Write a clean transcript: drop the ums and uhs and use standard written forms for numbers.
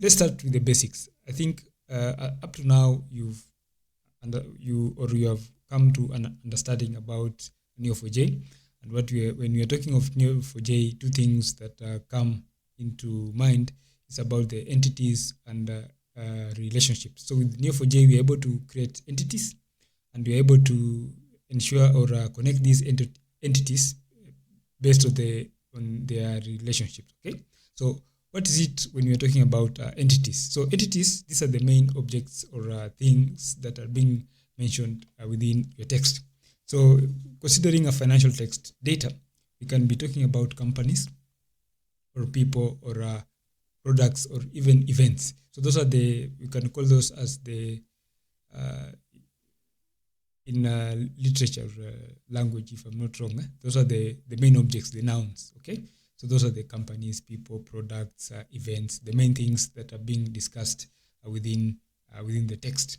let's start with the basics. I think up to now you have come to an understanding about Neo4J, and when we are talking of Neo4J, two things that come into mind is about the entities and relationships. So with Neo4j, we're able to create entities, and we're able to ensure or connect these entities based on their relationships. Okay, so what is it when we're talking about entities? So entities, these are the main objects or things that are being mentioned within your text. So considering a financial text data, we can be talking about companies or people or products or even events. So those are we can call those as the, in literature language, if I'm not wrong, those are the main objects, the nouns, okay? So those are the companies, people, products, events, the main things that are being discussed within the text.